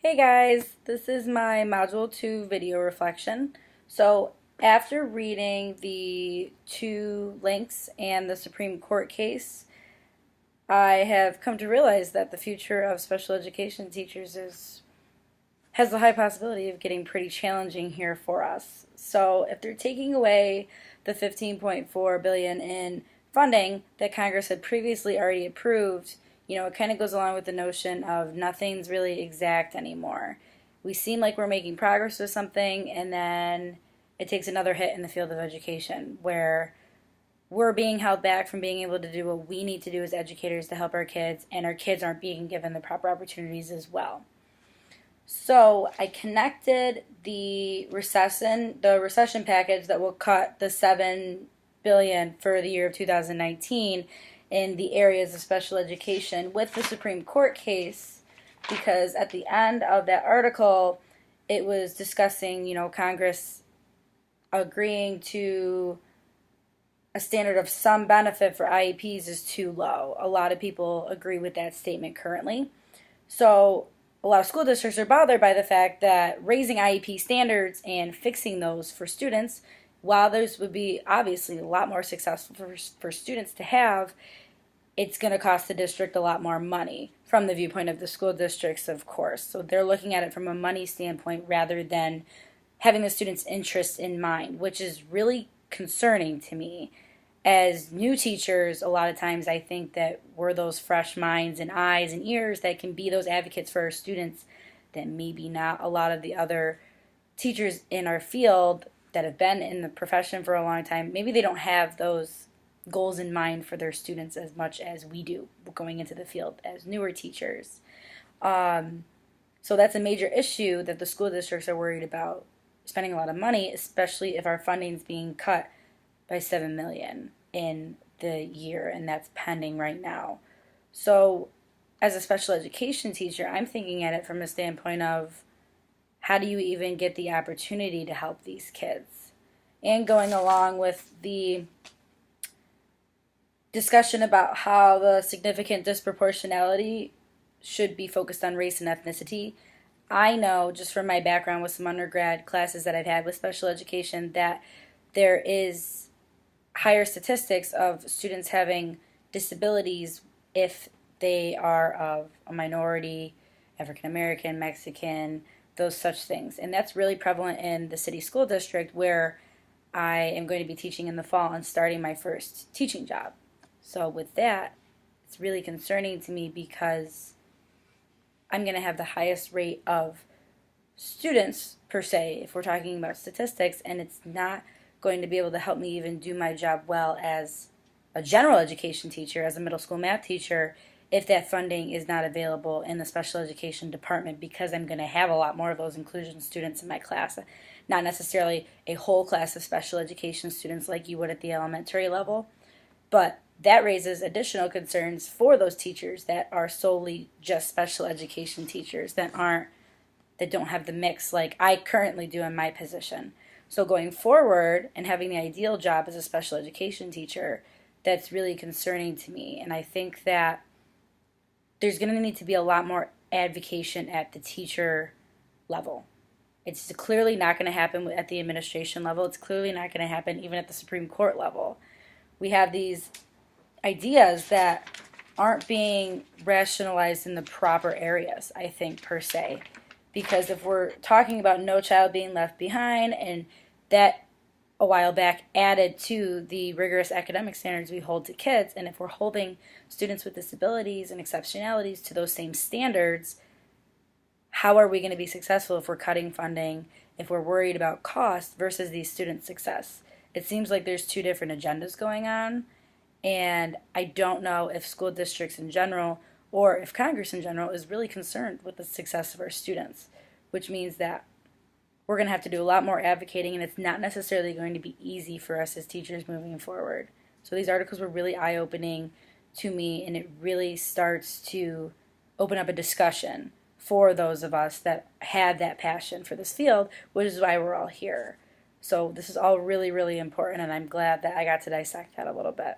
Hey guys, this is my Module 2 video reflection. So after reading the two links and the Supreme Court case, I have come to realize that the future of special education teachers has the high possibility of getting pretty challenging here for us. So if they're taking away the 15.4 billion in funding that Congress had previously already approved, it kind of goes along with the notion of nothing's really exact anymore. We seem like we're making progress with something, and then it takes another hit in the field of education where we're being held back from being able to do what we need to do as educators to help our kids, and our kids aren't being given the proper opportunities as well. So I connected the recession package that will cut the 7 billion for the year of 2019 in the areas of special education with the Supreme Court case, because at the end of that article it was discussing, Congress agreeing to a standard of some benefit for IEPs is too low. A lot of people agree with that statement currently. So a lot of school districts are bothered by the fact that raising IEP standards and fixing those for students, while those would be obviously a lot more successful for students to have, it's going to cost the district a lot more money from the viewpoint of the school districts, of course. So they're looking at it from a money standpoint rather than having the students' interest in mind, which is really concerning to me. As new teachers, a lot of times I think that we're those fresh minds and eyes and ears that can be those advocates for our students that maybe not a lot of the other teachers in our field that have been in the profession for a long time, maybe they don't have those goals in mind for their students as much as we do going into the field as newer teachers. So that's a major issue that the school districts are worried about spending a lot of money, especially if our funding is being cut by 7 million in the year, and that's pending right now. So as a special education teacher, I'm thinking at it from a standpoint of how do you even get the opportunity to help these kids? And going along with the discussion about how the significant disproportionality should be focused on race and ethnicity, I know just from my background with some undergrad classes that I've had with special education that there is higher statistics of students having disabilities if they are of a minority, African American, Mexican, those such things. And that's really prevalent in the city school district where I am going to be teaching in the fall and starting my first teaching job. So with that, it's really concerning to me because I'm going to have the highest rate of students per se if we're talking about statistics, and it's not going to be able to help me even do my job well as a general education teacher, as a middle school math teacher, if that funding is not available in the special education department, because I'm going to have a lot more of those inclusion students in my class. Not necessarily a whole class of special education students like you would at the elementary level, but that raises additional concerns for those teachers that are solely just special education teachers that don't have the mix like I currently do in my position. So going forward and having the ideal job as a special education teacher, that's really concerning to me. And I think that there's going to need to be a lot more advocacy at the teacher level. It's clearly not going to happen at the administration level. It's clearly not going to happen even at the Supreme Court level. We have these ideas that aren't being rationalized in the proper areas, I think, per se. Because if we're talking about no child being left behind, and that a while back added to the rigorous academic standards we hold to kids, and if we're holding students with disabilities and exceptionalities to those same standards, how are we going to be successful if we're cutting funding, if we're worried about cost versus these students' success? It seems like there's two different agendas going on, and I don't know if school districts in general or if Congress in general is really concerned with the success of our students, which means that we're going to have to do a lot more advocating, and it's not necessarily going to be easy for us as teachers moving forward. So these articles were really eye-opening to me, and it really starts to open up a discussion for those of us that had that passion for this field, which is why we're all here. So this is all really, really important, and I'm glad that I got to dissect that a little bit.